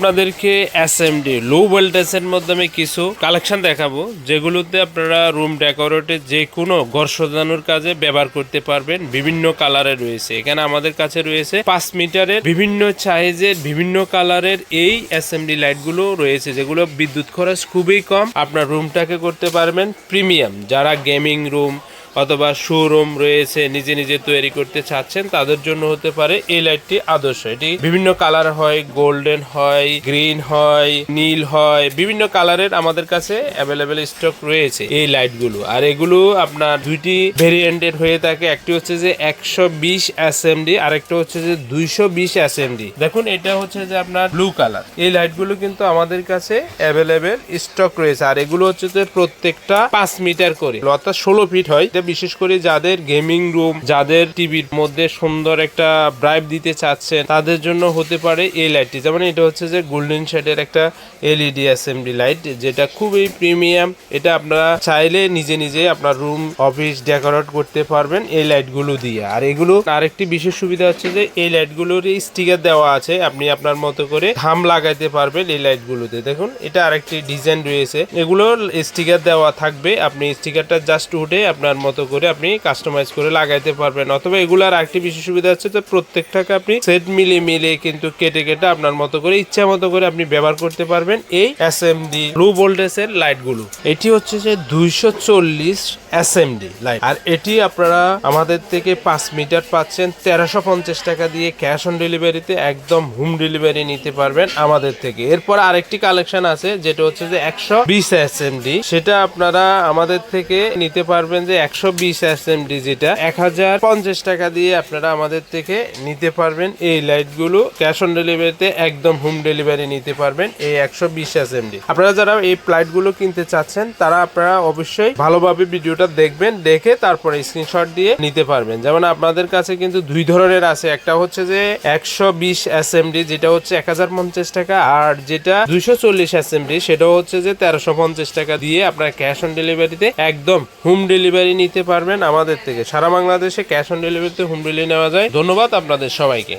আপনাদেরকে এসএমডি লো ভোল্টেজের মাধ্যমে কিছু কালেকশন দেখাবো, যেগুলোতে আপনারা রুম ডেকোরেটের যে কোনো ঘর সাজানোর কাজে ব্যবহার করতে পারবেন। বিভিন্ন কালারের রয়েছে, এখানে আমাদের কাছে রয়েছে 5 মিটারের বিভিন্ন সাইজের বিভিন্ন কালারের এই এসএমডি লাইটগুলো রয়েছে, যেগুলো বিদ্যুৎ খরচ খুবই কম। আপনার রুমটাকে করতে পারবেন প্রিমিয়াম। যারা গেমিং রুম অথবা শোরুম রয়েছে, নিজে নিজে তৈরি করতে চাচ্ছেন, তাদের জন্য হতে পারে এই লাইটটি আদর্শ। এটি বিভিন্ন কালার হয়, গোল্ডেন হয়, গ্রিন হয়, নীল হয়, বিভিন্ন কালারের আমাদের কাছে অ্যাভেলেবেল স্টক রয়েছে এই লাইটগুলো। আর এগুলো আপনার দুইটি ভেরিয়েন্টের হয়ে থাকে, একটি হচ্ছে যে 120 এসএমডি, আরেকটা হচ্ছে যে 220 এসএমডি। দেখুন, এটা হচ্ছে যে আপনার ব্লু কালার। এই লাইটগুলো কিন্তু আমাদের কাছে অ্যাভেলেবেল স্টক রয়েছে। আর এগুলো হচ্ছে যে প্রত্যেকটা 5 মিটার করে, অর্থাৎ 16 ফিট হয়। বিশেষ করে যাদের গেমিং রুম, যাদের টিভির মধ্যে সুন্দর একটা ব্রাইট দিতে চাচ্ছেন, তাদের জন্য হতে পারে এই লাইটটি। যেমন এটা হচ্ছে যে গোল্ডেন শেডের একটা এলইডি এসএমডি লাইট, যেটা খুবই প্রিমিয়াম। এটা আপনারা চাইলে নিজে নিজে আপনার রুম অফিস ডেকোরেট করতে পারবেন এই লাইটগুলো দিয়ে। আর এগুলো আরেকটি বিশেষ সুবিধা হচ্ছে যে এই লাইটগুলোর স্টিকার দেওয়া আছে, আপনি আপনার মতো করে থাম লাগাইতে পারবেন এই লাইটগুলোতে। দেখুন, এটা আরেকটি ডিজাইন রয়েছে, এগুলোর স্টিকার দেওয়া থাকবে, আপনি স্টিকারটা জাস্ট উঠে আপনার মতো করে আপনি কাস্টমাইজ করে লাগাইতে পারবেন। অথবা এগুলার আরেকটি বিশেষ সুবিধা হচ্ছে যে প্রত্যেকটাকে আপনি সেট মিলে কিন্তু কেটে কেটে আপনার মতো করে ইচ্ছা মতো করে আপনি ব্যবহার করতে পারবেন এই এসএমডি লো ভোল্টেজের লাইটগুলো। এটি হচ্ছে যে 240 এসএমডি লাইট। আর এটি আপনারা আমাদের থেকে 5 মিটার পাচ্ছেন 1350 টাকা দিয়ে ক্যাশ অন ডেলিভারিতে, একদম হোম ডেলিভারি নিতে পারবেন আমাদের থেকে। এরপর আরেকটি কালেকশন আছে, যেটা হচ্ছে যে 120 এসএমডি। সেটা আপনারা আমাদের থেকে নিতে পারবেন যে 120 এসএমডি, যেটা 1050 টাকা দিয়ে আপনারা আমাদের থেকে নিতে পারবেন এই লাইটগুলো। ক্যাশ অন ডেলিভারিতে একদম হোম ডেলিভারি নিতে পারবেন এই 120 এসএমডি। আপনারা যারা এই লাইটগুলো কিনতে চাচ্ছেন, তারা আপনারা অবশ্যই ভালোভাবে ভিডিওটা দেখবেন, দেখে তারপরে স্ক্রিনশট দিয়ে নিতে পারবেন। যেমন আপনাদের কাছে কিন্তু দুই ধরনের আছে, একটা হচ্ছে যে 120 এসএমডি, যেটা হচ্ছে 1050 টাকা, আর যেটা 240 এসএমডি, সেটা হচ্ছে যে 1350 টাকা দিয়ে আপনারা ক্যাশ অন ডেলিভারিতে একদম হোম ডেলিভারি নিতে পারবেন আমাদের থেকে। সারা বাংলাদেশে ক্যাশ অন ডেলিভারিতে হোম ডেলিভারি নেওয়া যায়। ধন্যবাদ আপনাদের সবাইকে।